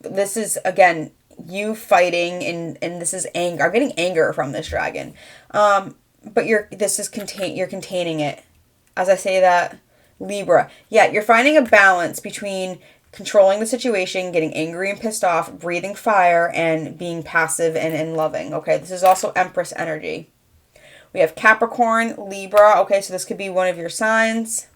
S1: This is, again, you fighting, and this is anger. I'm getting anger from this dragon. But you're containing it. As I say that, Libra. Yeah, you're finding a balance between controlling the situation, getting angry and pissed off, breathing fire, and being passive and loving. Okay, this is also Empress energy. We have Capricorn, Libra. Okay, so this could be one of your signs.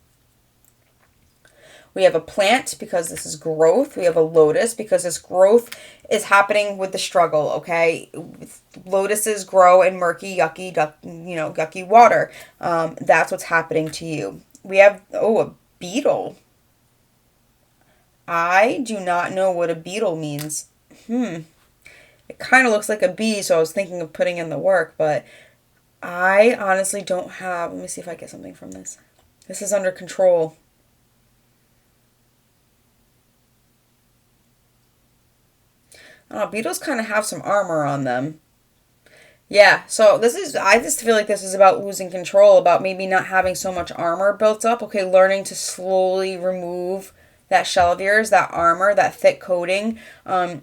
S1: We have a plant because this is growth. We have a lotus because this growth is happening with the struggle, okay? Lotuses grow in murky, yucky water. That's what's happening to you. We have, a beetle. I do not know what a beetle means. It kind of looks like a bee, so I was thinking of putting in the work, but I honestly don't have... Let me see if I get something from this. This is under control. Beetles kind of have some armor on them. Yeah, so I just feel like this is about losing control, about maybe not having so much armor built up. Okay, learning to slowly remove that shell of yours, that armor, that thick coating.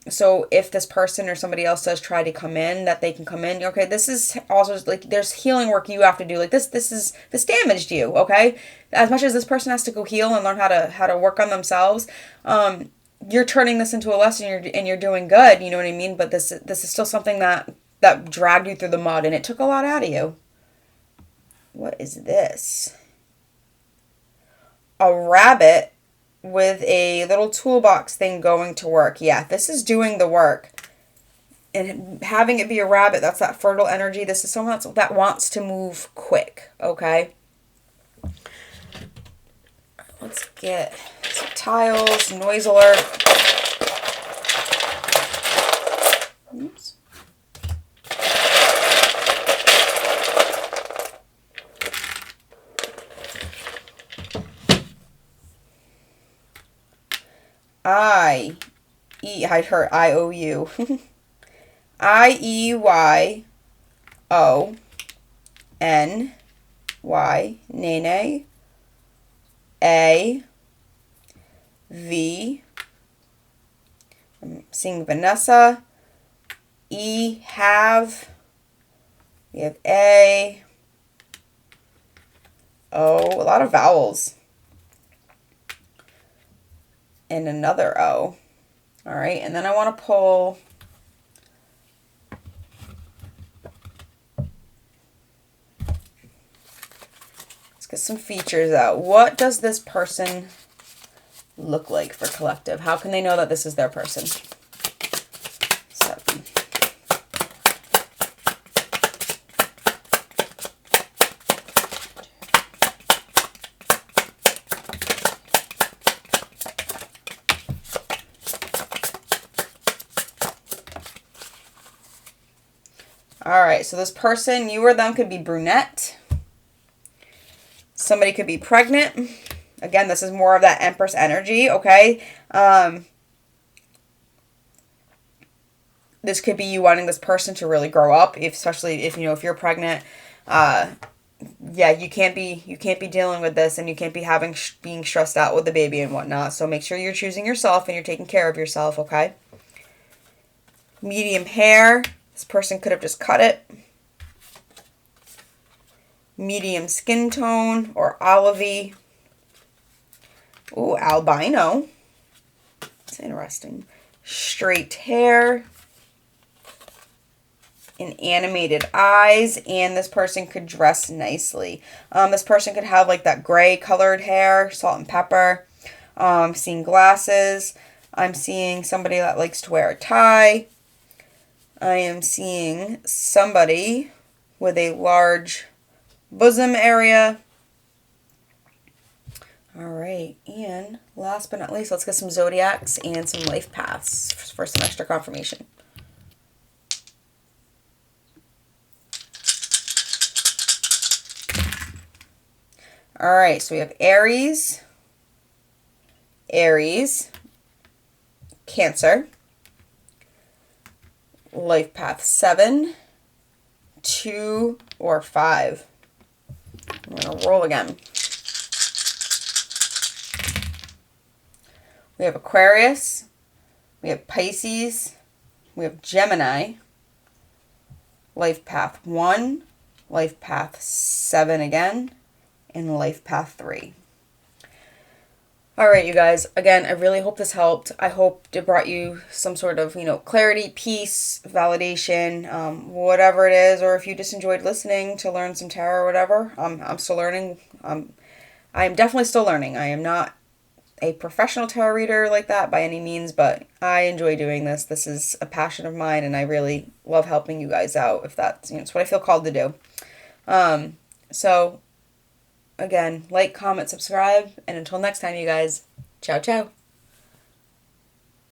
S1: So if this person or somebody else does try to come in, that they can come in. Okay, this is also like there's healing work you have to do. Like this damaged you. Okay, as much as this person has to go heal and learn how to work on themselves. You're turning this into a lesson, and you're doing good. You know what I mean? But this is still something that dragged you through the mud, and it took a lot out of you. What is this? A rabbit with a little toolbox thing going to work. Yeah, this is doing the work. And having it be a rabbit, that's that fertile energy. This is someone that wants to move quick, okay? Let's get some tiles, noise alert. Oops. I heard IOU. IEYONY, Nene, I'm seeing Vanessa, have, we have A, O, a lot of vowels, and another O. All right, and then I want to pull get some features out. What does this person look like for collective? How can they know that this is their person? 7. All right, so this person, you or them, could be brunette. Somebody could be pregnant. Again, this is more of that Empress energy, okay? This could be you wanting this person to really grow up, especially if you're pregnant. Yeah, you can't be dealing with this, and you can't be being stressed out with the baby and whatnot. So make sure you're choosing yourself and you're taking care of yourself, okay? Medium hair. This person could have just cut it. Medium skin tone or olivey. Ooh, albino. That's interesting. Straight hair. And animated eyes. And this person could dress nicely. This person could have like that gray colored hair, salt and pepper. I'm seeing glasses. I'm seeing somebody that likes to wear a tie. I am seeing somebody with a large bosom area. All right, and last but not least, let's get some zodiacs and some life paths for some extra confirmation. All right, so we have Aries, Cancer, life path 7, 2, or 5. I'm going to roll again. We have Aquarius, we have Pisces, we have Gemini, life path 1, life path 7 again, and life path 3. All right, you guys, again, I really hope this helped. I hope it brought you some sort of, clarity, peace, validation, whatever it is, or if you just enjoyed listening to learn some tarot or whatever. I'm still learning. I'm definitely still learning. I am not a professional tarot reader like that by any means, but I enjoy doing this. This is a passion of mine, and I really love helping you guys out, if that's, it's what I feel called to do. So again, like, comment, subscribe, and until next time, you guys, ciao, ciao.